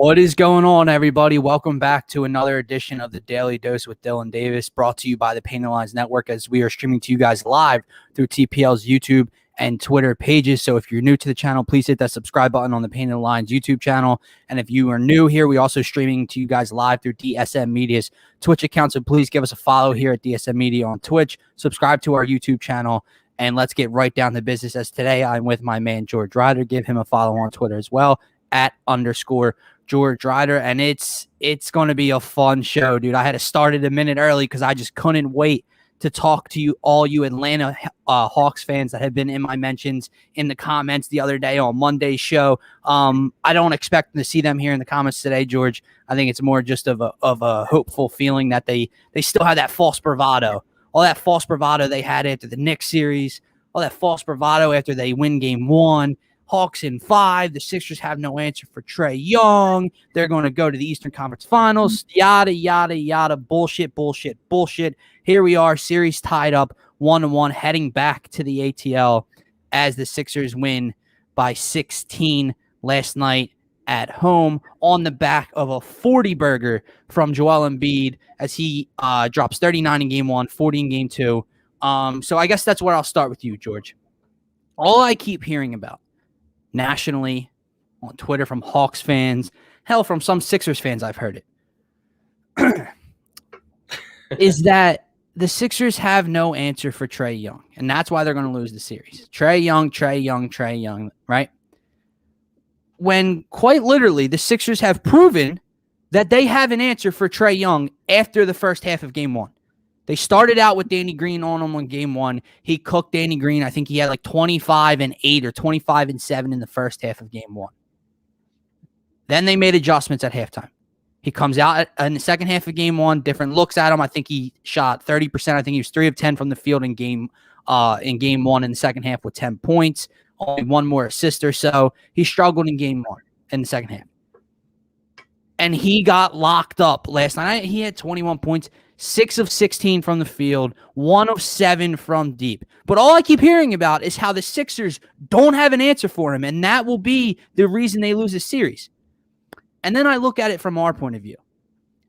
What is going on, everybody? Welcome back to another edition of the Daily Dose with Dylan Davis, brought to you by the Painted Lines Network, as we are streaming to you guys live through TPL's YouTube and Twitter pages. So if you're new to the channel, please hit that subscribe button on the Painted Lines YouTube channel. And if you are new here, we also streaming to you guys live through DSM Media's Twitch account. So please give us a follow here at DSM Media on Twitch, subscribe to our YouTube channel, and let's get right down to business. As today I'm with my man George Ryder. Give him a follow on Twitter as well @_ George Ryder, and it's going to be a fun show, dude. I had to start it a minute early because I just couldn't wait to talk to you Atlanta Hawks fans that have been in my mentions in the comments the other day on Monday's show. I don't expect to see them here in the comments today, George. I think it's more just of a hopeful feeling that they still have that false bravado. All that false bravado they had after the Knicks series, all that false bravado after they win game 1. Hawks in 5. The Sixers have no answer for Trae Young. They're going to go to the Eastern Conference Finals. Yada, yada, yada. Bullshit. Here we are, series tied up 1-1, heading back to the ATL as the Sixers win by 16 last night at home on the back of a 40-burger from Joel Embiid as he drops 39 in game 1, 40 in game 2. So I guess that's where I'll start with you, George. All I keep hearing about nationally, on Twitter, from Hawks fans, hell, from some Sixers fans, I've heard it, is that the Sixers have no answer for Trae Young, and that's why they're going to lose the series. Trae Young, right? When quite literally the Sixers have proven that they have an answer for Trae Young after the first half of game 1. They started out with Danny Green on him on game 1. He cooked Danny Green. I think he had like 25 and 8 or 25 and 7 in the first half of game 1. Then they made adjustments at halftime. He comes out in the second half of game 1, different looks at him. I think he shot 30%. I think he was 3 of 10 from the field in game 1 in the second half with 10 points. Only one more assist or so. He struggled in game 1 in the second half. And he got locked up last night. He had 21 points. 6 of 16 from the field, 1 of 7 from deep. But all I keep hearing about is how the Sixers don't have an answer for him, and that will be the reason they lose this series. And then I look at it from our point of view,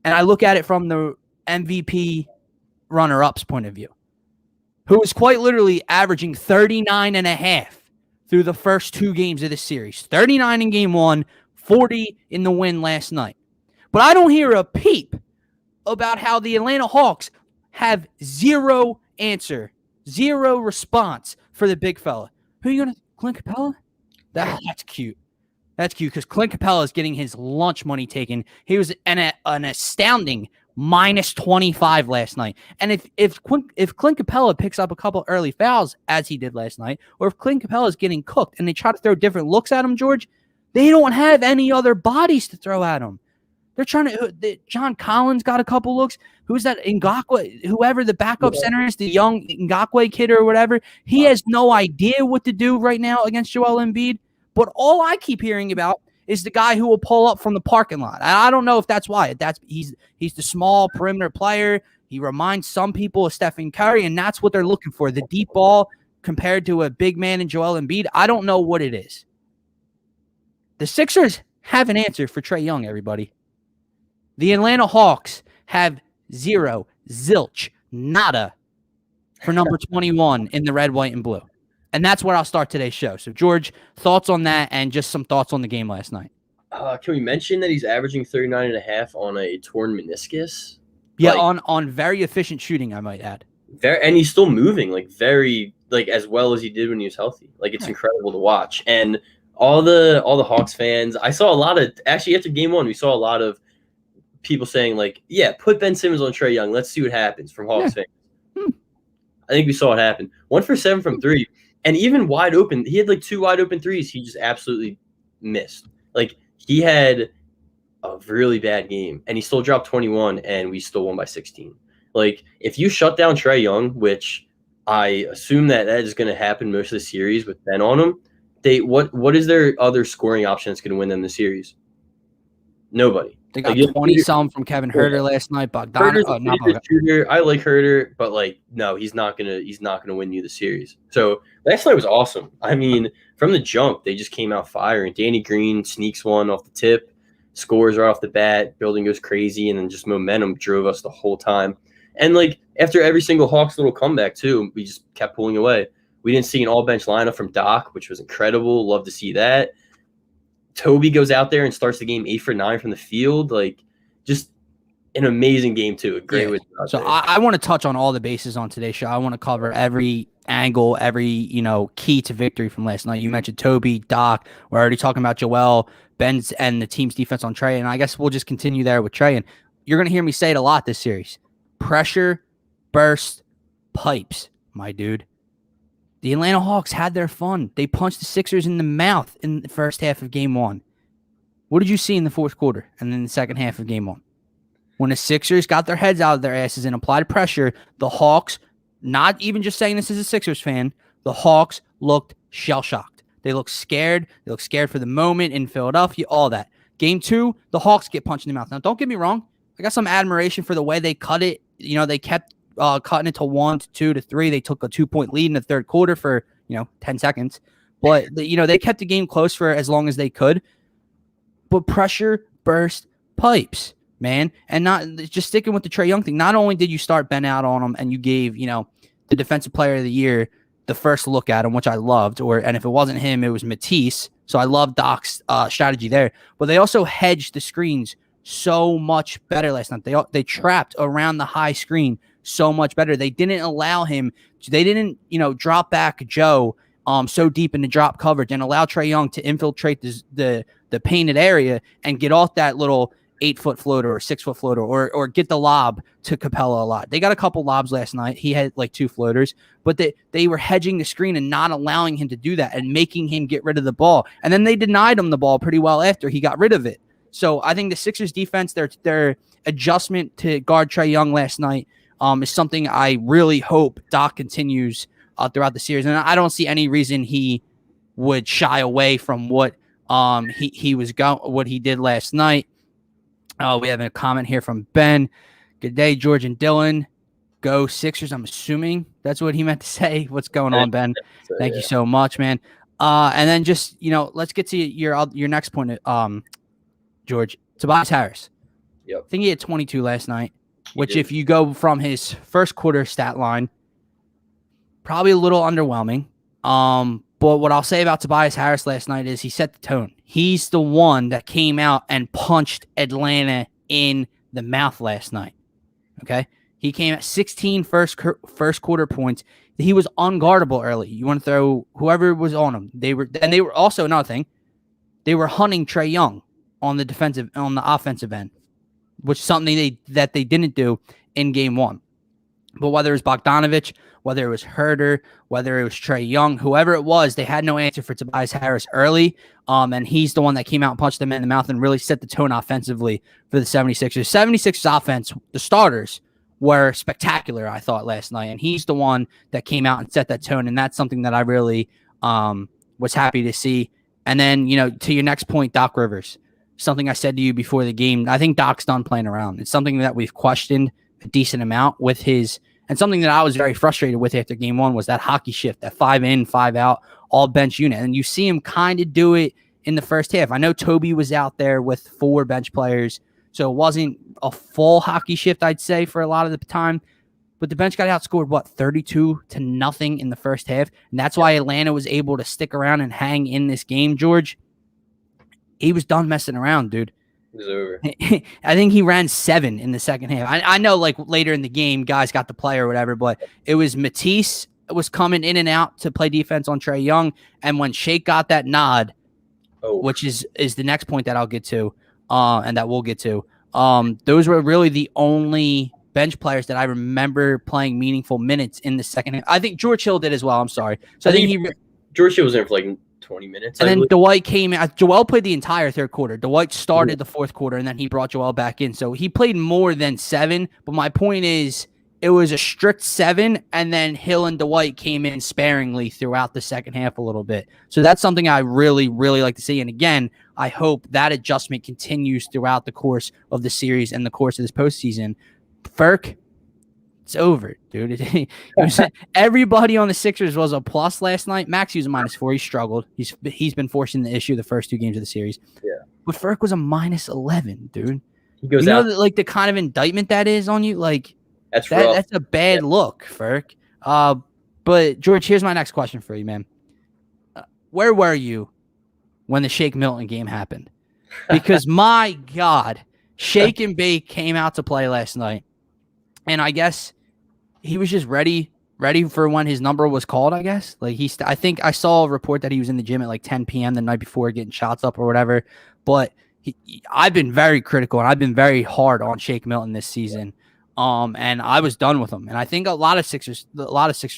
and I look at it from the MVP runner-up's point of view, who is quite literally averaging 39.5 through the first 2 games of the series. 39 in game 1, 40 in the win last night. But I don't hear a peep about how the Atlanta Hawks have zero answer, zero response for the big fella. Who are you going to, Clint Capella? That's cute. That's cute because Clint Capella is getting his lunch money taken. He was an astounding minus 25 last night. And if Clint Capella picks up a couple early fouls, as he did last night, or if Clint Capella is getting cooked and they try to throw different looks at him, George, they don't have any other bodies to throw at him. They're trying to. John Collins got a couple looks. Who's that? Ngakwe, whoever the backup center is, the young Ngakwe kid or whatever. He has no idea what to do right now against Joel Embiid. But all I keep hearing about is the guy who will pull up from the parking lot. I don't know if that's why. He's the small perimeter player. He reminds some people of Stephen Curry, and that's what they're looking for. The deep ball compared to a big man in Joel Embiid. I don't know what it is. The Sixers have an answer for Trae Young, everybody. The Atlanta Hawks have zero, zilch, nada for number 21 in the red, white, and blue. And that's where I'll start today's show. So, George, thoughts on that and just some thoughts on the game last night. Can we mention that he's averaging 39.5 on a torn meniscus? Yeah, on very efficient shooting, I might add. And he's still moving very as well as he did when he was healthy. It's incredible to watch. And all the Hawks fans, I saw a lot of actually after game 1, we saw a lot of people saying put Ben Simmons on Trae Young. Let's see what happens from Hawks fans. I think we saw it happen. 1 for 7 from 3, and even wide open. He had 2 wide open threes. He just absolutely missed. He had a really bad game, and he still dropped 21, and we still won by 16. If you shut down Trae Young, which I assume that is going to happen most of the series with Ben on him, what is their other scoring option that's going to win them the series? Nobody. They got 20-some from Kevin Huerter last night. Shooter. I like Huerter, but no, he's not gonna win you the series. So last night was awesome. I mean, from the jump, they just came out firing. Danny Green sneaks one off the tip. scores right off the bat, building goes crazy, and then just momentum drove us the whole time. And like after every single Hawks little comeback too, we just kept pulling away. We didn't see an all bench lineup from Doc, which was incredible. Love to see that. Toby goes out there and starts the game 8 for 9 from the field. Like just an amazing game too. A great way. So I want to touch on all the bases on today's show. I want to cover every angle, every key to victory from last night. You mentioned Toby, Doc. We're already talking about Joel, Ben's, and the team's defense on Trey. And I guess we'll just continue there with Trey. And you're going to hear me say it a lot this series. Pressure, burst, pipes, my dude. The Atlanta Hawks had their fun. They punched the Sixers in the mouth in the first half of game one. What did you see in the fourth quarter and then the second half of game one? When the Sixers got their heads out of their asses and applied pressure, the Hawks, not even just saying this as a Sixers fan, the Hawks looked shell-shocked. They looked scared. They looked scared for the moment in Philadelphia, all that. Game two, the Hawks get punched in the mouth. Now, don't get me wrong. I got some admiration for the way they cut it. They kept cutting it to 1 to 2 to 3. They took a 2-point lead in the third quarter for 10 seconds, but they kept the game close for as long as they could. But pressure burst pipes, man, and not just sticking with the Trae Young thing. Not only did you start Ben out on him, and you gave the Defensive Player of the Year the first look at him, which I loved, and if it wasn't him, it was Matisse. So I love Doc's strategy there. But they also hedged the screens so much better last night. They trapped around the high screen so much better. They didn't allow him. They didn't drop back Joe so deep into drop coverage and allow Trae Young to infiltrate the painted area and get off that little 8-foot floater or 6-foot floater or get the lob to Capella a lot. They got a couple lobs last night. He had like 2 floaters, but they were hedging the screen and not allowing him to do that and making him get rid of the ball. And then they denied him the ball pretty well after he got rid of it. So I think the Sixers defense, their adjustment to guard Trae Young last night is something I really hope Doc continues throughout the series. And I don't see any reason he would shy away from what what he did last night. We have a comment here from Ben. Good day, George and Dylan. Go Sixers. I'm assuming that's what he meant to say. What's going on, Ben? Thank you so much, man. And then just let's get to your next point, George. Tobias Harris. Yep. I think he had 22 last night, which if you go from his first quarter stat line, probably a little underwhelming. But what I'll say about Tobias Harris last night is he set the tone. He's the one that came out and punched Atlanta in the mouth last night. Okay? He came at 16 first quarter points. He was unguardable early. You want to throw whoever was on him. They were also another thing. They were hunting Trae Young on the offensive end, which is something that they didn't do in game one. But whether it was Bogdanovich, whether it was Herter, whether it was Trae Young, whoever it was, they had no answer for Tobias Harris early. And he's the one that came out and punched them in the mouth and really set the tone offensively for the 76ers. 76ers offense, the starters were spectacular, I thought, last night. And he's the one that came out and set that tone. And that's something that I really was happy to see. And then, to your next point, Doc Rivers, something I said to you before the game. I think Doc's done playing around. It's something that we've questioned a decent amount with his, and something that I was very frustrated with after game one was that hockey shift, that 5 in, 5 out, all bench unit. And you see him kind of do it in the first half. I know Toby was out there with 4 bench players, so it wasn't a full hockey shift, I'd say, for a lot of the time. But the bench got outscored, 32-0 in the first half. And that's why Atlanta was able to stick around and hang in this game, George. He was done messing around, dude. It was over. I think he ran 7 in the second half. I know later in the game, guys got the play or whatever, but it was Matisse was coming in and out to play defense on Trae Young. And when Shake got that nod, which is the next point that I'll get to, and that we'll get to, those were really the only bench players that I remember playing meaningful minutes in the second half. I think George Hill did as well. I'm sorry. So I think George Hill was in for 20 minutes. And then Dwight came in. Joel played the entire third quarter. Dwight started the fourth quarter, and then he brought Joel back in. So he played more than 7. But my point is, it was a strict 7, and then Hill and Dwight came in sparingly throughout the second half a little bit. So that's something I really, really like to see. And again, I hope that adjustment continues throughout the course of the series and the course of this postseason. Ferk, it's over, dude. Everybody on the Sixers was a plus last night. Max was a -4. He struggled. He's been forcing the issue the first 2 games of the series. Yeah. but Ferk was a -11, dude. He goes You know, out. like the kind of indictment that is on you, like That's rough. that's a bad look, Ferk. But George, here's my next question for you, man. Where were you when the Shake Milton game happened? Because my God, Shake and Bake came out to play last night, and I guess he was just ready for when his number was called. I guess like I think I saw a report that he was in the gym at like 10 p.m. the night before getting shots up or whatever. But I've been very critical and I've been very hard on Shake Milton this season. And I was done with him. And I think a lot of Sixers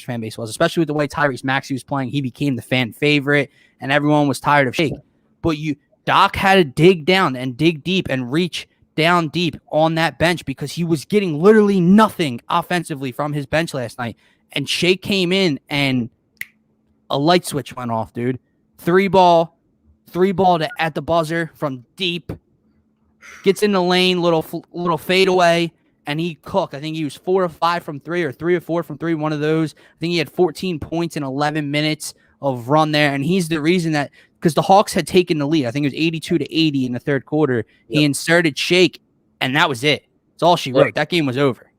fan base was, especially with the way Tyrese Maxey was playing. He became the fan favorite, and everyone was tired of Shake. But Doc had to dig down and dig deep and reach down deep on that bench because he was getting literally nothing offensively from his bench last night. And Shake came in and a light switch went off, dude. Three ball at the buzzer from deep. Gets in the lane, little fade away. And he cooked. I think he was 4 of 5 from 3 or 3 of 4 from 3, one of those. I think he had 14 points in 11 minutes of run there. And he's the reason that, because the Hawks had taken the lead. I think it was 82-80 in the third quarter. Yep. He inserted Shake, and that was it. That's all she wrote. That game was over.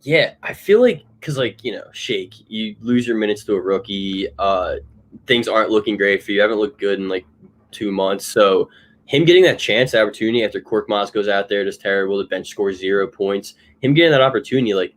Yeah, I feel like, because, like, you know, Shake, you lose your minutes to a rookie. Things aren't looking great for you. You haven't looked good in, like, 2 months. So him getting that chance, opportunity after Korkmaz goes out there, just terrible. The bench scores 0 points. Him getting that opportunity, like,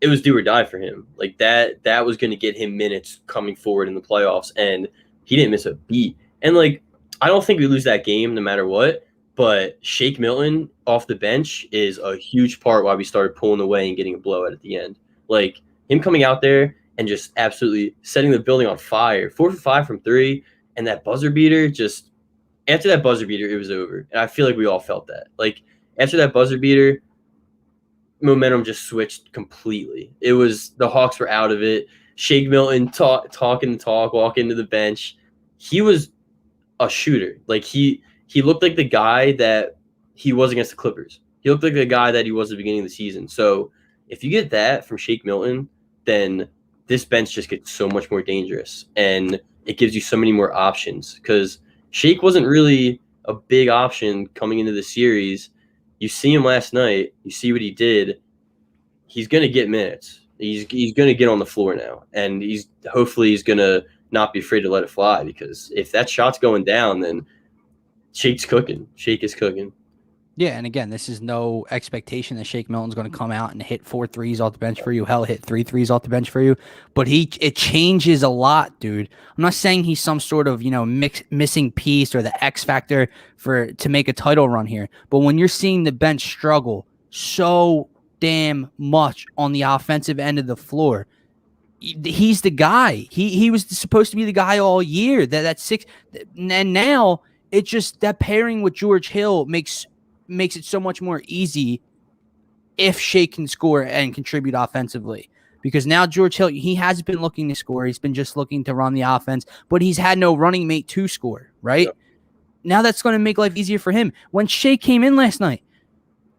it was do or die for him. Like, that was going to get him minutes coming forward in the playoffs, and he didn't miss a beat. And, like, I don't think we lose that game no matter what, but Shake Milton off the bench is a huge part why we started pulling away and getting a blowout at the end. Like, him coming out there and just absolutely setting the building on fire. 4 for 5 from 3, and that buzzer beater just – after that buzzer beater, it was over. And I feel like we all felt that. Like, after that buzzer beater, momentum just switched completely. It was – the Hawks were out of it. Shake Milton talking the talk, walk into the bench. He was a shooter. Like, he looked like the guy that he was against the Clippers. He looked like the guy that he was at the beginning of the season. So if you get that from Shake Milton, then this bench just gets so much more dangerous. And it gives you so many more options because – Shake wasn't really a big option coming into the series. You see him last night. You see what he did. He's going to get minutes. He's going to get on the floor now. And hopefully he's going to not be afraid to let it fly because if that shot's going down, then Shake's cooking. Shake is cooking. Yeah, and again, this is no expectation that Shake Milton's going to come out and hit 4 threes off the bench for you. Hell, hit 3 threes off the bench for you. But it changes a lot, dude. I'm not saying he's some sort of, you know, missing piece or the X factor to make a title run here. But when you're seeing the bench struggle so damn much on the offensive end of the floor, he's the guy. He was supposed to be the guy all year. That's 6, and now it's just that pairing with George Hill makes it so much more easy if Shake can score and contribute offensively. Because now George Hill, he hasn't been looking to score. He's been just looking to run the offense, but he's had no running mate to score, right? Yep. Now that's going to make life easier for him. When Shake came in last night,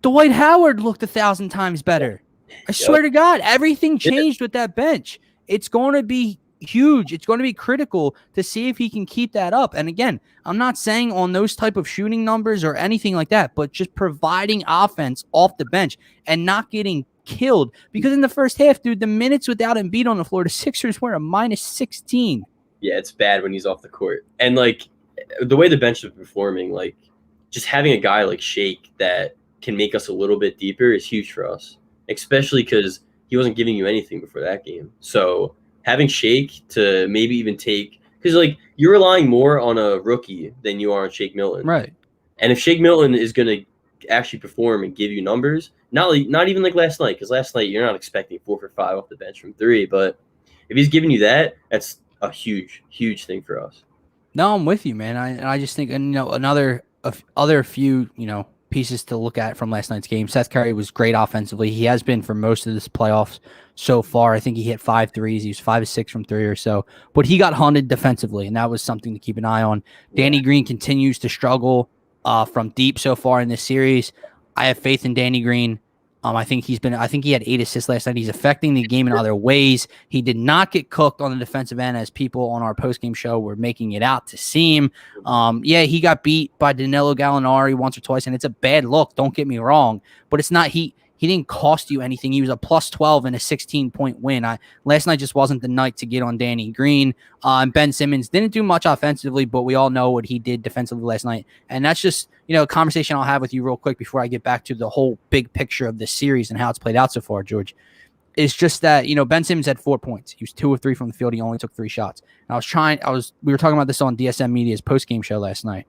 Dwight Howard looked 1,000 times better. I swear to God, everything changed with that bench. It's going to be huge. It's going to be critical to see if he can keep that up. And again, I'm not saying on those type of shooting numbers or anything like that, but just providing offense off the bench and not getting killed. Because in the first half, dude, the minutes without Embiid on the floor, the Sixers were a -16. Yeah, it's bad when he's off the court. And, like, the way the bench is performing, like, just having a guy like Shake that can make us a little bit deeper is huge for us, especially because he wasn't giving you anything before that game. So having Shake to maybe even take – because, like, you're relying more on a rookie than you are on Shake Milton. Right. And if Shake Milton is going to actually perform and give you numbers, not even like last night, because last night you're not expecting 4 for 5 off the bench from 3, but if he's giving you that, that's a huge, huge thing for us. No, I'm with you, man. I just think, and, you know, other few, you know, pieces to look at from last night's game. Seth Curry was great offensively. He has been for most of this playoffs so far. I think he hit 5 threes. He was 5 of 6 from 3 or so, but he got hunted defensively, and that was something to keep an eye on. Danny Green continues to struggle from deep so far in this series. I have faith in Danny Green. I think he had 8 assists last night. He's affecting the game in other ways. He did not get cooked on the defensive end as people on our postgame show were making it out to seem. Yeah, he got beat by Danilo Gallinari once or twice, and it's a bad look. Don't get me wrong, but it's not he didn't cost you anything. He was a plus 12 in a 16-point win. Last night just wasn't the night to get on Danny Green. Ben Simmons didn't do much offensively, but we all know what he did defensively last night, and that's just a conversation I'll have with you real quick before I get back to the whole big picture of this series and how it's played out so far, George. It's just that, Ben Simmons had 4 points. He was 2 of 3 from the field. He only took 3 shots. And we were talking about this on DSM Media's post-game show last night.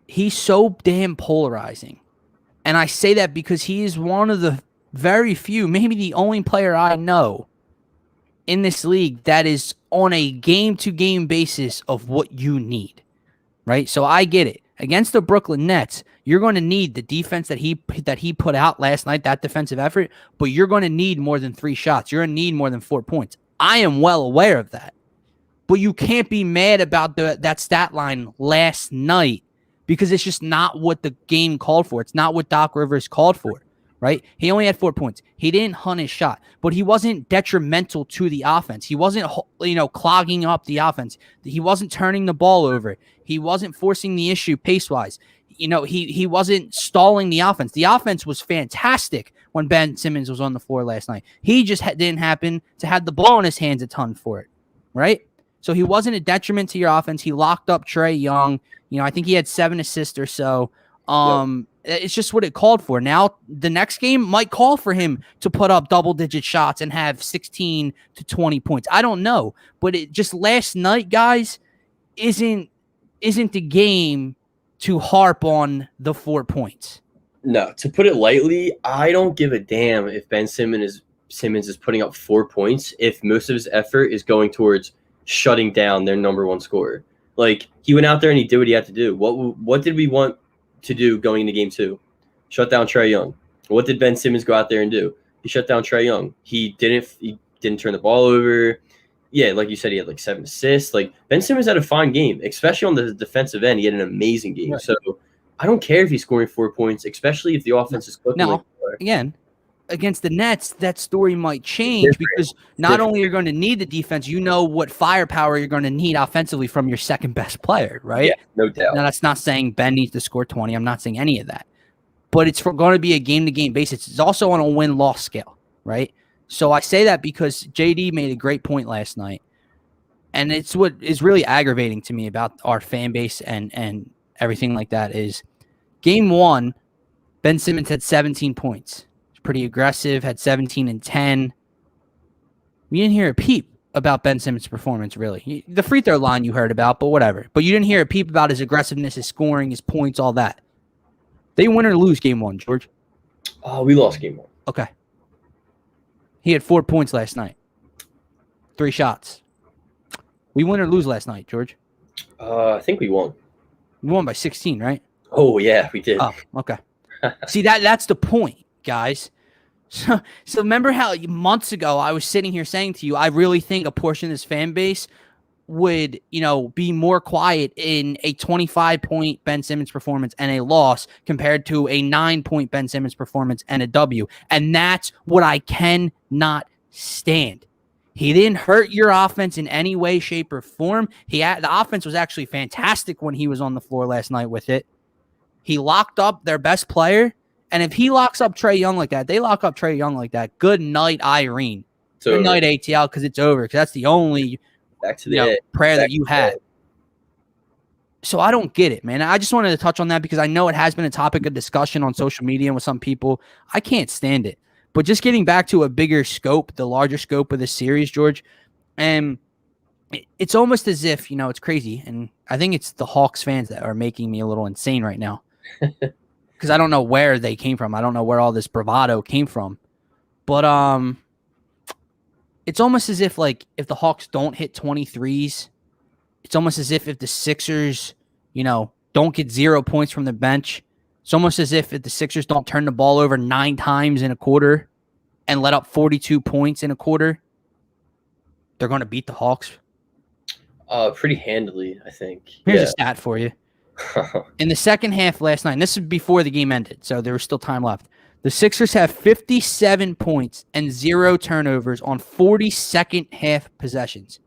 He's so damn polarizing. And I say that because he is one of the very few, maybe the only player I know in this league that is on a game-to-game basis of what you need. Right? So I get it. Against the Brooklyn Nets, you're going to need the defense that he put out last night, that defensive effort, but you're going to need more than 3 shots. You're going to need more than 4 points. I am well aware of that. But you can't be mad about that stat line last night because it's just not what the game called for. It's not what Doc Rivers called for. Right? He only had 4 points. He didn't hunt his shot, but he wasn't detrimental to the offense. He wasn't, clogging up the offense. He wasn't turning the ball over. He wasn't forcing the issue pace-wise. He wasn't stalling the offense. The offense was fantastic when Ben Simmons was on the floor last night. He just didn't happen to have the ball in his hands a ton for it, right? So he wasn't a detriment to your offense. He locked up Trae Young. I think he had 7 assists or so. It's just what it called for. Now, the next game might call for him to put up double-digit shots and have 16 to 20 points. I don't know. But it just last night, guys, isn't the game to harp on the 4 points. No, to put it lightly, I don't give a damn if Ben Simmons is putting up 4 points if most of his effort is going towards shutting down their number one scorer. Like, he went out there and he did what he had to do. What did we want to do going into game 2? Shut down Trae Young. What did Ben Simmons go out there and do? He shut down Trae Young. He didn't turn the ball over. Yeah, like you said, he had 7 assists. Ben Simmons had a fine game, especially on the defensive end. He had an amazing game. Right. So I don't care if he's scoring 4 points, especially if the offense is cooking. Now, again, against the Nets, that story might change because not only you're going to need the defense, what firepower you're going to need offensively from your second best player, right? Yeah, no doubt. Now, that's not saying Ben needs to score 20. I'm not saying any of that. But it's going to be a game-to-game basis. It's also on a win-loss scale, right? So I say that because JD made a great point last night. And it's what is really aggravating to me about our fan base and everything like that is game 1, Ben Simmons had 17 points. Pretty aggressive, had 17 and 10. We didn't hear a peep about Ben Simmons' performance, really. The free throw line you heard about, but whatever. But you didn't hear a peep about his aggressiveness, his scoring, his points, all that. They win or lose game 1, George? We lost game 1. Okay. He had 4 points last night. 3 shots. We win or lose last night, George? I think we won. We won by 16, right? Oh, yeah, we did. Oh, okay. See, that's the point, guys. So remember how months ago I was sitting here saying to you, I really think a portion of this fan base would, be more quiet in a 25-point Ben Simmons performance and a loss compared to a 9-point Ben Simmons performance and a W. And that's what I cannot stand. He didn't hurt your offense in any way, shape, or form. The offense was actually fantastic when he was on the floor last night with it. He locked up their best player. And if he locks up Trae Young like that, they lock up Trae Young like that. Good night, Irene. Good night, ATL, because it's over. Because that's the only prayer that you had. So I don't get it, man. I just wanted to touch on that because I know it has been a topic of discussion on social media and with some people. I can't stand it. But just getting back to a bigger scope, the larger scope of this series, George, and it's almost as if, it's crazy. And I think it's the Hawks fans that are making me a little insane right now. Because I don't know where they came from. I don't know where all this bravado came from. But it's almost as if, if the Hawks don't hit 23s, it's almost as if the Sixers, don't get 0 points from the bench, it's almost as if the Sixers don't turn the ball over 9 times in a quarter and let up 42 points in a quarter, they're going to beat the Hawks. Pretty handily, I think. Here's a stat for you. In the second half last night, and this is before the game ended, so there was still time left. The Sixers have 57 points and 0 turnovers on 40 second half possessions.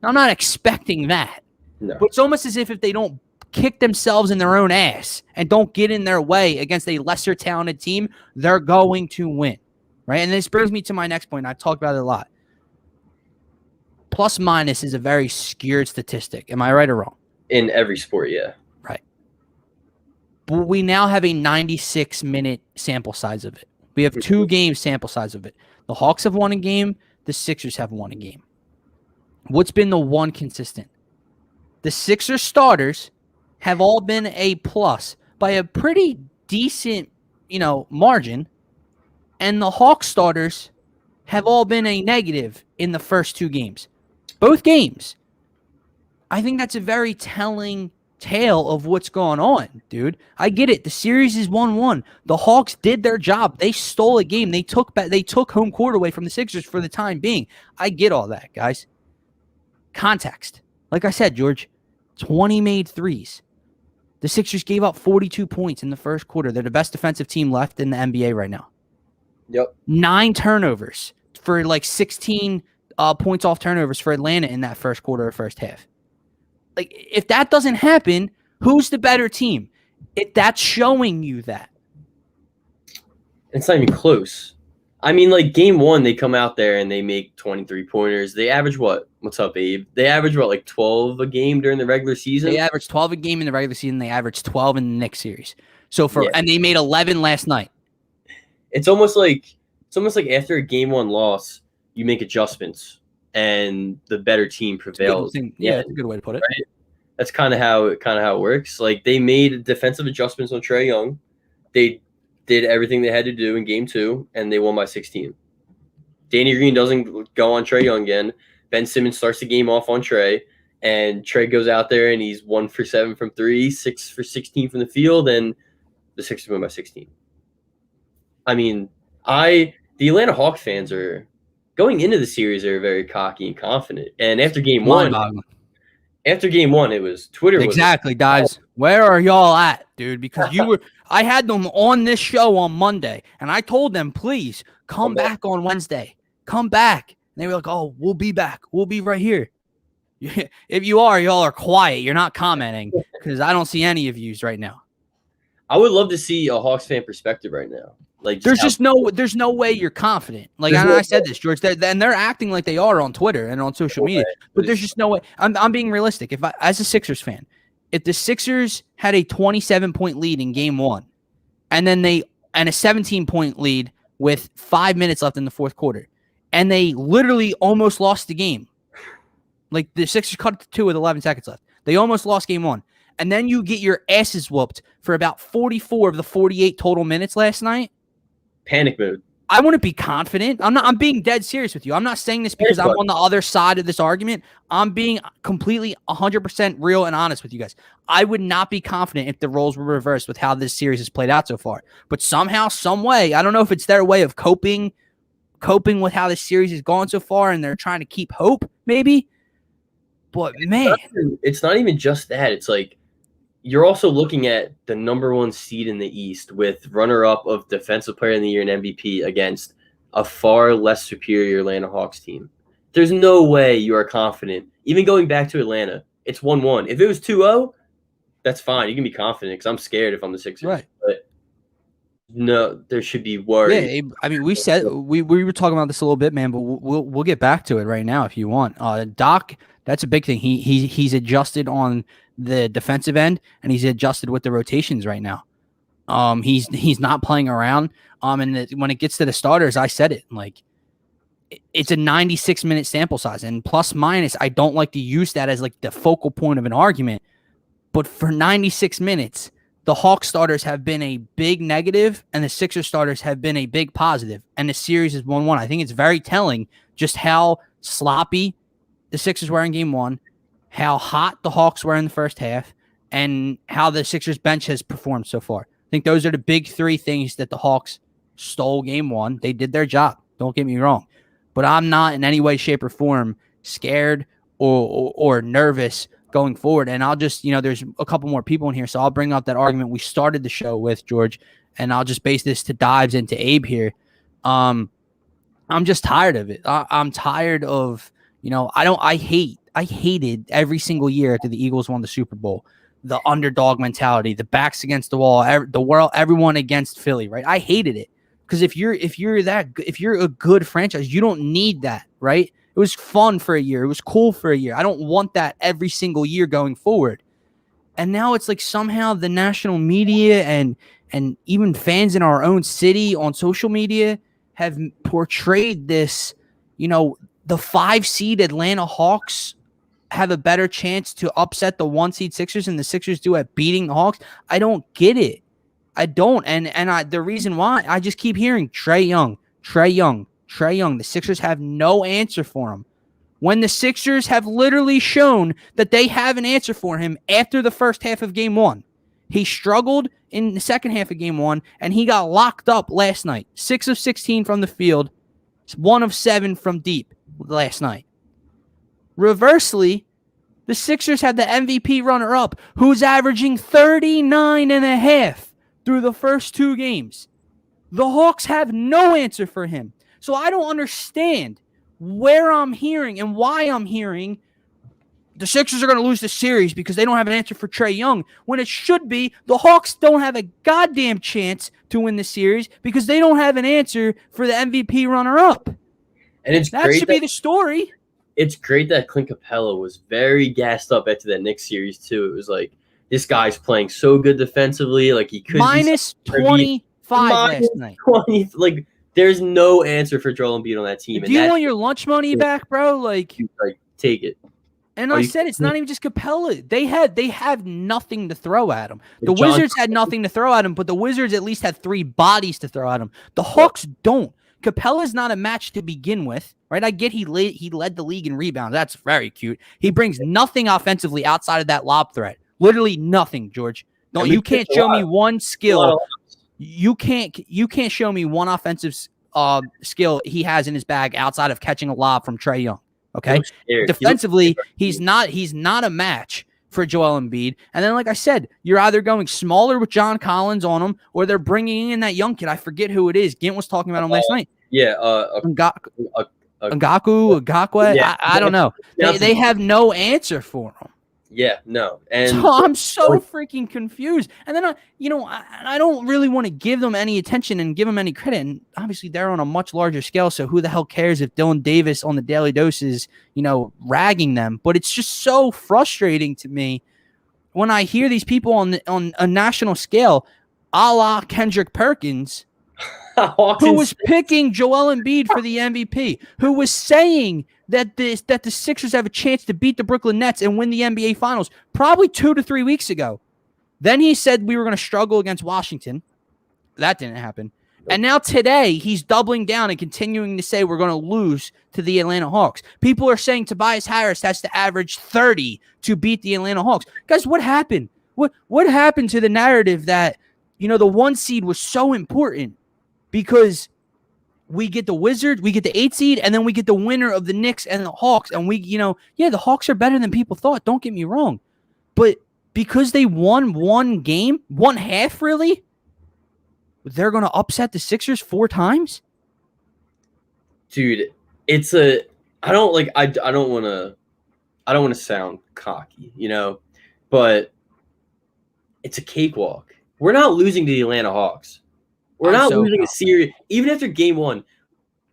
Now, I'm not expecting that, No. but it's almost as if they don't kick themselves in their own ass and don't get in their way against a lesser talented team, they're going to win, right? And this brings me to my next point. I've talked about it a lot. Plus minus is a very skewed statistic. Am I right or wrong? In every sport, yeah. Right. But we now have a 96-minute sample size of it. We have 2 games sample size of it. The Hawks have won a game. The Sixers have won a game. What's been the one consistent? The Sixers starters have all been a plus by a pretty decent, margin. And the Hawks starters have all been a negative in the first 2 games. Both games. I think that's a very telling tale of what's going on, dude. I get it. The series is 1-1. The Hawks did their job. They stole a game. They took home court away from the Sixers for the time being. I get all that, guys. Context. Like I said, George, 20 made threes. The Sixers gave up 42 points in the first quarter. They're the best defensive team left in the NBA right now. Yep. 9 turnovers for 16 points off turnovers for Atlanta in that first quarter or first half. Like, if that doesn't happen, who's the better team? If that's showing you that. It's not even close. I mean, game 1, they come out there and they make 23 pointers. They average what? What's up, Abe? They average what, 12 a game during the regular season? They averaged 12 a game in the regular season. They averaged 12 in the next series. And they made 11 last night. It's almost like after a game 1 loss, you make adjustments and the better team prevails. That's a good way to put it. Right? That's kind of how it works. They made defensive adjustments on Trae Young. They did everything they had to do in game 2, and they won by 16. Danny Green doesn't go on Trae Young again. Ben Simmons starts the game off on Trae, and Trae goes out there and he's 1 for 7 from 3, 6 for 16 from the field, and the Sixers win by 16. I mean, the Atlanta Hawks fans are going into the series are very cocky and confident. And after game 1, it was Twitter. Exactly, guys. Where are y'all at, dude? Because I had them on this show on Monday, and I told them, please come back on Wednesday. Come back. And they were like, oh, we'll be back. We'll be right here. If you are, y'all are quiet. You're not commenting because I don't see any of yous right now. I would love to see a Hawks fan perspective right now. There's no way you're confident. I said this, George, they're acting like they are on Twitter and on social media, but there's just no way. I'm being realistic. As a Sixers fan, if the Sixers had a 27-point lead in game 1, and then a 17-point lead with 5 minutes left in the fourth quarter, and they literally almost lost the game, the Sixers cut it to 2 with 11 seconds left. They almost lost game 1, and then you get your asses whooped for about 44 of the 48 total minutes last night. Panic mode. I want to be confident. I'm being dead serious with you. I'm not saying this because I'm on the other side of this argument. I'm being completely 100% real and honest with you guys. I would not be confident if the roles were reversed with how this series has played out so far. But somehow, some way, I don't know if it's their way of coping with how this series has gone so far, and they're trying to keep hope, maybe. But man, it's not even just that. It's you're also looking at the number 1 seed in the East with runner-up of Defensive Player of the Year and MVP against a far less superior Atlanta Hawks team. There's no way you are confident. Even going back to Atlanta, it's 1-1. If it was 2-0, that's fine. You can be confident because I'm scared if I'm the Sixers. Right. But no, there should be worry. Yeah, I mean, we were talking about this a little bit, man, but we'll get back to it right now if you want. Doc, that's a big thing. He's adjusted on the defensive end, and he's adjusted with the rotations right now. He's not playing around. And when it gets to the starters, I said it, it's a 96-minute sample size, and plus minus, I don't like to use that as the focal point of an argument. But for 96 minutes, the Hawks starters have been a big negative, and the Sixers starters have been a big positive. And the series is 1-1. I think it's very telling just how sloppy the Sixers were in game 1, how hot the Hawks were in the first half, and how the Sixers bench has performed so far. I think those are the big 3 things that the Hawks stole game 1. They did their job. Don't get me wrong. But I'm not in any way, shape, or form scared or nervous going forward. And I'll just, there's a couple more people in here, so I'll bring up that argument we started the show with, George, and I'll just base this to dives into Abe here. I'm just tired of it. I'm tired of, I hated every single year after the Eagles won the Super Bowl, the underdog mentality, the backs against the wall, everyone against Philly, right? I hated it because if you're a good franchise, you don't need that, right? It was fun for a year. It was cool for a year. I don't want that every single year going forward. And now it's like somehow the national media and even fans in our own city on social media have portrayed this, the 5 seed Atlanta Hawks have a better chance to upset the 1 seed Sixers than the Sixers do at beating the Hawks. I don't get it. I don't. And the reason why, I just keep hearing Trae Young. The Sixers have no answer for him. When the Sixers have literally shown that they have an answer for him after the first half of game 1. He struggled in the second half of game 1, and he got locked up last night. 6 of 16 from the field, 1 of 7 from deep last night. Reversely, the Sixers had the MVP runner-up, who's averaging 39.5 through the first 2 games. The Hawks have no answer for him. So I don't understand where I'm hearing and why I'm hearing the Sixers are going to lose the series because they don't have an answer for Trae Young, when it should be the Hawks don't have a goddamn chance to win the series because they don't have an answer for the MVP runner-up. And that should be the story. It's great that Clint Capella was very gassed up after that Knicks series too. It was like, this guy's playing so good defensively, like he could minus 25 last night. 20, like there's no answer for Joel Embiid on that team. Do you want your lunch money back, bro? Like take it. And I said it's not even just Capella. They have nothing to throw at him. The Wizards had nothing to throw at him, but the Wizards at least had 3 bodies to throw at him. The Hawks don't. Capella's not a match to begin with, right? I get he led the league in rebounds. That's very cute. He brings nothing offensively outside of that lob threat. Literally nothing, George. No, you can't show me one skill. You can't show me one offensive skill he has in his bag outside of catching a lob from Trae Young. Okay, defensively, he's not a match for Joel Embiid. And then, like I said, you're either going smaller with John Collins on him, or they're bringing in that young kid. I forget who it is. Gint was talking about him last night. Yeah, Ngakwe. Yeah. I don't know. They have no answer for him. Yeah, no. And so I'm so freaking confused. And then, I don't really want to give them any attention and give them any credit. And obviously, they're on a much larger scale. So who the hell cares if Dylan Davis on the Daily Dose is, ragging them? But it's just so frustrating to me when I hear these people on a national scale, a la Kendrick Perkins, who was picking Joel Embiid for the MVP, who was saying that the Sixers have a chance to beat the Brooklyn Nets and win the NBA Finals probably 2 to 3 weeks ago. Then he said we were going to struggle against Washington. That didn't happen. And now today he's doubling down and continuing to say we're going to lose to the Atlanta Hawks. People are saying Tobias Harris has to average 30 to beat the Atlanta Hawks. Guys, what happened? What happened to the narrative that, the 1 seed was so important? Because we get the Wizards, we get the 8 seed, and then we get the winner of the Knicks and the Hawks. And the Hawks are better than people thought. Don't get me wrong. But because they won 1 game, 1 half really, they're going to upset the Sixers 4 times? Dude, I don't want to sound cocky, but it's a cakewalk. We're not losing to the Atlanta Hawks. We're not losing a series. Even after game 1,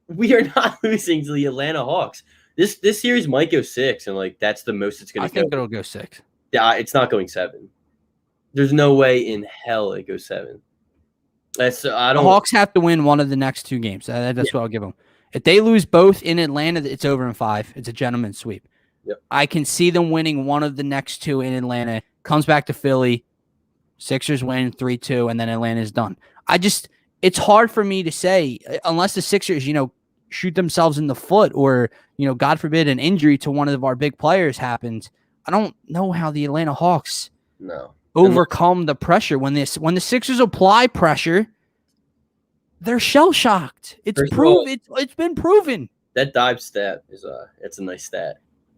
we are not losing to the Atlanta Hawks. This series might go 6, and that's the most it's going to go. I think it'll go 6. Yeah, it's not going 7. There's no way in hell it goes 7. The Hawks have to win one of the next 2 games. That's what I'll give them. If they lose both in Atlanta, it's over in 5. It's a gentleman's sweep. Yep. I can see them winning one of the next 2 in Atlanta. Comes back to Philly. Sixers win 3-2, and then Atlanta's done. It's hard for me to say, unless the Sixers, shoot themselves in the foot or, God forbid, an injury to one of our big players happens. I don't know how the Atlanta Hawks overcome the pressure. When the Sixers apply pressure, they're shell-shocked. It's been proven. That dive stat it's a nice stat.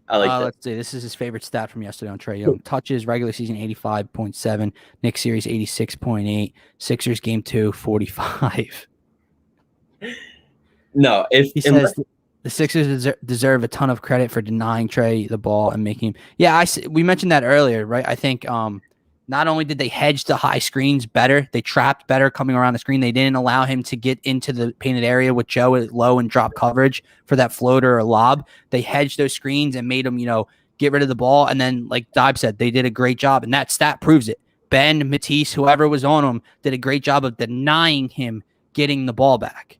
I like that. Let's see. This is his favorite stat from yesterday on Trae Young. Touches, regular season 85.7, Knicks series 86.8, Sixers game 2 45. No, He says the Sixers deserve a ton of credit for denying Trae the ball and making him. Yeah, we mentioned that earlier, right? I think not only did they hedge the high screens better, they trapped better coming around the screen. They didn't allow him to get into the painted area with Joe at low and drop coverage for that floater or lob. They hedged those screens and made him, get rid of the ball. And then, like Dibe said, they did a great job, and that stat proves it. Ben, Matisse, whoever was on him, did a great job of denying him getting the ball back.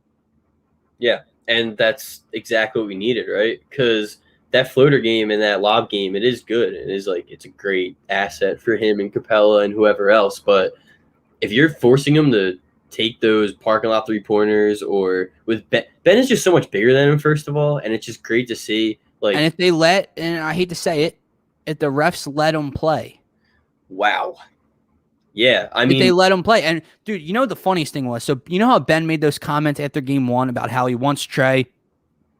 Yeah, and that's exactly what we needed, right? Because that floater game and that lob game, it is good. It is it's a great asset for him and Capella and whoever else. But if you're forcing him to take those parking lot 3-pointers, or with Ben is just so much bigger than him, first of all, and it's just great to see. And if they and I hate to say it, if the refs let him play. Wow. Yeah, I mean, if they let him play. And dude, the funniest thing was, so you know how Ben made those comments after game 1 about how he wants Trae,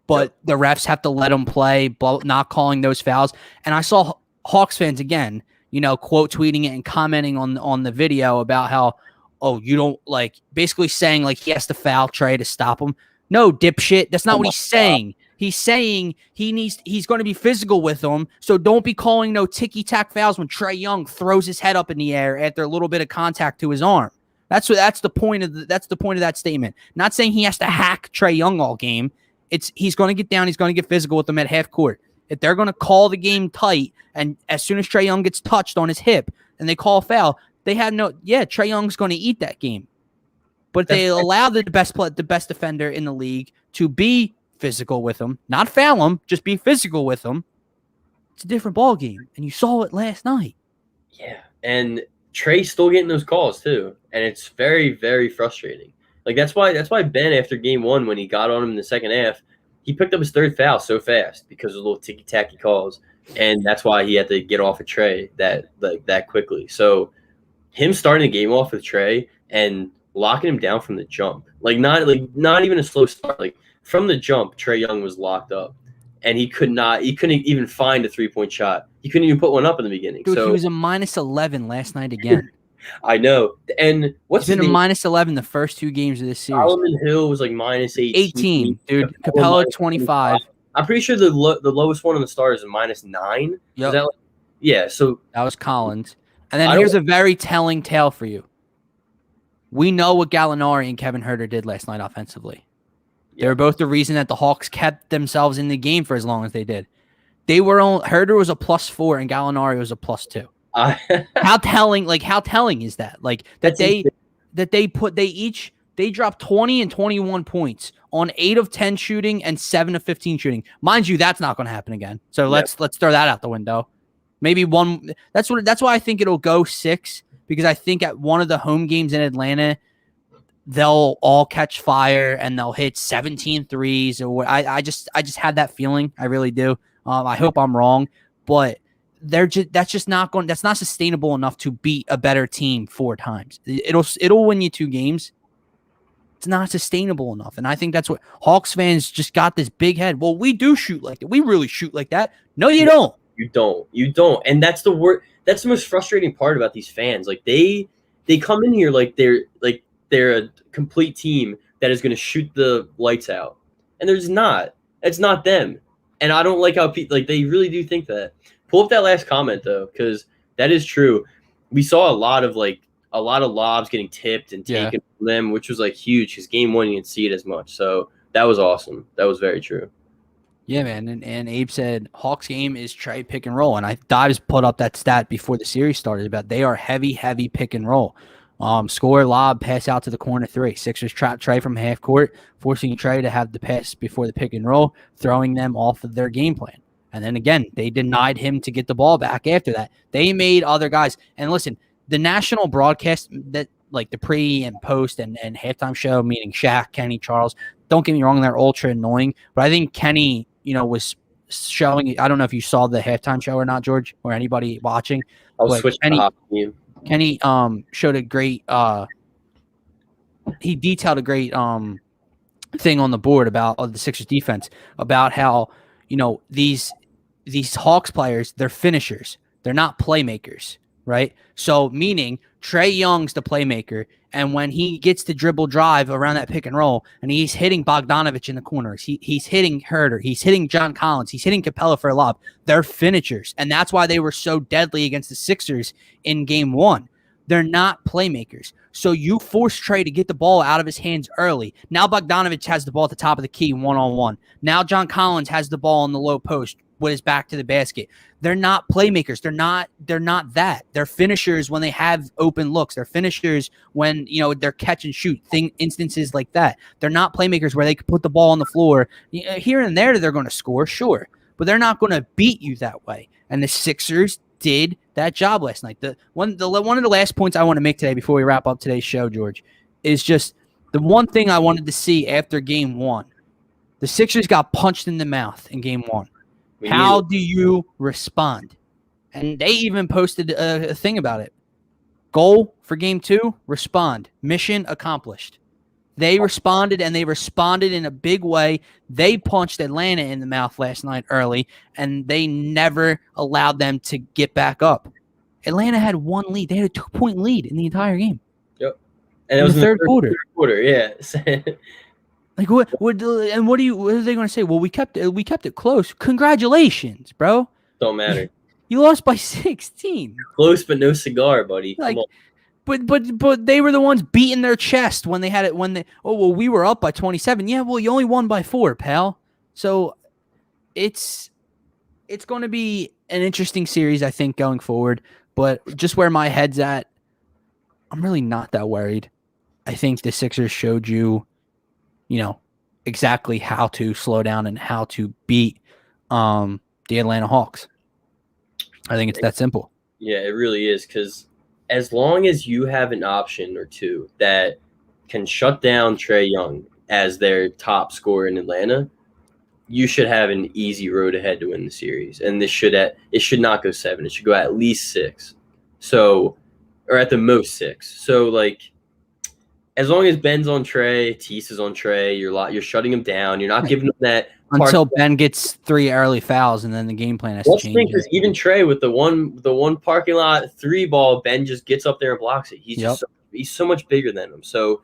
but the refs have to let him play, not calling those fouls. And I saw Hawks fans again, quote tweeting it and commenting on the video about how, you don't basically saying he has to foul Trae to stop him. No, dipshit. That's not what he's saying. He's saying he's going to be physical with him, so don't be calling no ticky-tack fouls when Trae Young throws his head up in the air after a little bit of contact to his arm. That's the point of that statement. Not saying he has to hack Trae Young all game. He's going to get down, he's going to get physical with him at half court. If they're going to call the game tight, and as soon as Trae Young gets touched on his hip and they call a foul, they have Trae Young's going to eat that game. But they allow the best defender in the league to be physical with him, not foul him, just be physical with him. It's a different ball game, and you saw it last night. Yeah, and Trae's still getting those calls too, and it's very, very frustrating. That's why Ben, after game 1, when he got on him in the second half, he picked up his 3rd foul so fast because of little ticky-tacky calls, and that's why he had to get off of Trae that quickly. So him starting the game off with Trae and locking him down from the jump, not even a slow start, from the jump, Trae Young was locked up, and he couldn't even find a 3-point shot. He couldn't even put one up in the beginning. Dude, he was a -11 last night again. I know. And he's been a -11 the first 2 games of this series. Solomon Hill was -18. 18, dude. Capella 25. I'm pretty sure the lowest one on the Stars is -9. Yep. Yeah, so that was Collins. And then here's a very telling tale for you. We know what Gallinari and Kevin Huerter did last night offensively. They were both the reason that the Hawks kept themselves in the game for as long as they did. Huerter was a +4 and Gallinari was a +2. How telling is that? They dropped 20 and 21 points on 8 of 10 shooting and 7 of 15 shooting. Mind you, that's not going to happen again. So let's throw that out the window. Maybe one. That's why I think it'll go 6, because I think at one of the home games in Atlanta, they'll all catch fire and they'll hit 17 threes. Or I just had that feeling. I really do. I hope I'm wrong, but that's not sustainable enough to beat a better team 4 times. It'll win you 2 games. It's not sustainable enough. And I think that's what Hawks fans just got this big head. Well, we do shoot like that. We really shoot like that. No, you don't. You don't. And that's the word. That's the most frustrating part about these fans. They come in here they're a complete team that is going to shoot the lights out, and there's not. It's not them. And I don't like how they really do think that. Pull up that last comment though, because that is true. We saw a lot of lobs getting tipped and taken from them, which was huge, because game 1 you didn't see it as much. So that was awesome. That was very true. Yeah, man. And Abe said Hawks game is Trae pick and roll. And Dives put up that stat before the series started about they are heavy pick and roll. Score, lob, pass out to the corner 3. Sixers trap Trae from half court, forcing Trae to have the pass before the pick and roll, throwing them off of their game plan. And then again, they denied him to get the ball back after that. They made other guys. And listen, the national broadcast, that the pre and post and halftime show, meaning Shaq, Kenny, Charles, don't get me wrong, they're ultra annoying. But I think Kenny, was showing. I don't know if you saw the halftime show or not, George, or anybody watching. I'll switch to you. Kenny showed a great he detailed a great thing on the board about the Sixers defense, about how these these Hawks players, they're finishers. They're not playmakers, right? So meaning Trae Young's the playmaker, and when he gets to dribble drive around that pick and roll, and he's hitting Bogdanovich in the corners, he's hitting Herter, he's hitting John Collins, he's hitting Capella for a lob. They're finishers, and that's why they were so deadly against the Sixers in Game 1. They're not playmakers. So you force Trae to get the ball out of his hands early. Now Bogdanovich has the ball at the top of the key one-on-one. Now John Collins has the ball in the low post with his back to the basket. They're not playmakers. They're not that. They're finishers when they have open looks. They're finishers when, they're catch and shoot instances like that. They're not playmakers where they can put the ball on the floor. Here and there they're going to score, sure, but they're not going to beat you that way. And the Sixers did that job last night. One of the last points I want to make today before we wrap up today's show, George, is just the one thing I wanted to see after Game 1. The Sixers got punched in the mouth in Game 1. How do you respond? And they even posted a thing about it. Goal for Game 2, respond. Mission accomplished. They responded, and they responded in a big way. They punched Atlanta in the mouth last night early, and they never allowed them to get back up. Atlanta had one lead. They had a 2-point lead in the entire game. Yep. And it was in the third quarter. Yeah. Like what are they going to say? Well, we kept it close. Congratulations, bro. Don't matter. You lost by 16. Close, but no cigar, buddy. Like, but they were the ones beating their chest when they had it. We were up by 27. Yeah, well, you only won by 4, pal. So it's going to be an interesting series, I think, going forward. But just where my head's at, I'm really not that worried. I think the Sixers showed you exactly how to slow down and how to beat the Atlanta Hawks. I think it's that simple. Yeah, it really is, because as long as you have an option or two that can shut down Trae Young as their top scorer in Atlanta, you should have an easy road ahead to win the series. And it should not go 7. It should go at least 6. So, or at the most 6. So, as long as Ben's on Trae, Tease is on Trae, you're shutting him down. You're not giving him that until Ben gets 3 early fouls, and then the game plan has to change. Because even Trae with the one parking lot 3 ball, Ben just gets up there and blocks it. He's so much bigger than him. So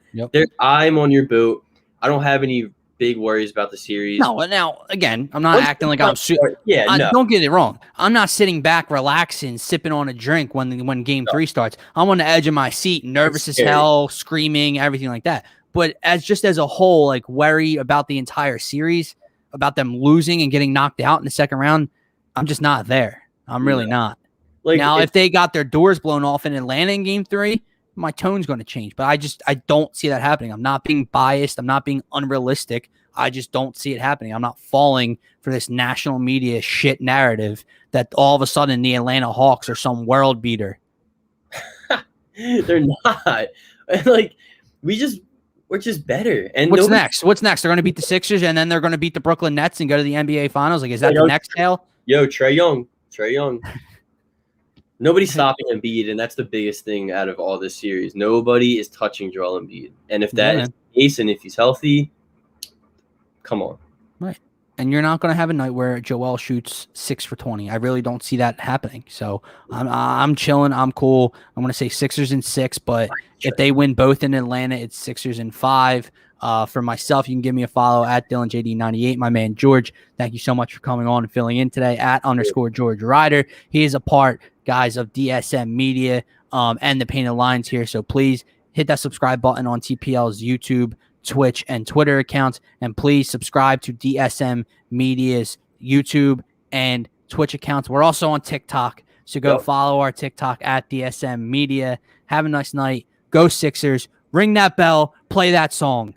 I'm on your boat. I don't have any big worries about the series. No, now again, I'm not acting like I'm super. No. Don't get it wrong. I'm not sitting back, relaxing, sipping on a drink when Game 3 starts. I'm on the edge of my seat, nervous as hell, screaming, everything like that. But as a whole, worry about the entire series, about them losing and getting knocked out in the second round, I'm just not there. I'm really not. Now, if they got their doors blown off in Atlanta in Game 3, my tone's going to change. But I don't see that happening. I'm not being biased. I'm not being unrealistic. I just don't see it happening. I'm not falling for this national media shit narrative that all of a sudden the Atlanta Hawks are some world beater. They're not. We're just better. And what's next? They're going to beat the Sixers, and then they're going to beat the Brooklyn Nets and go to the NBA Finals. Is that the next tale? Yo, Trae Young. Nobody's stopping Embiid, and that's the biggest thing out of all this series. Nobody is touching Joel Embiid. And if that is the case, and if he's healthy, come on. Right. And you're not going to have a night where Joel shoots 6 for 20. I really don't see that happening. So I'm chilling. I'm cool. I'm going to say Sixers in 6, but if they win both in Atlanta, it's Sixers in 5. For myself, you can give me a follow at DylanJD98. My man George, thank you so much for coming on and filling in today at _George Ryder. He is a part, guys, of DSM Media and the Painted Lines here. So please hit that subscribe button on TPL's YouTube, Twitch, and Twitter accounts, and please subscribe to DSM Media's YouTube and Twitch accounts. We're also on TikTok, so go follow our TikTok at DSM Media. Have a nice night. Go Sixers. Ring that bell. Play that song.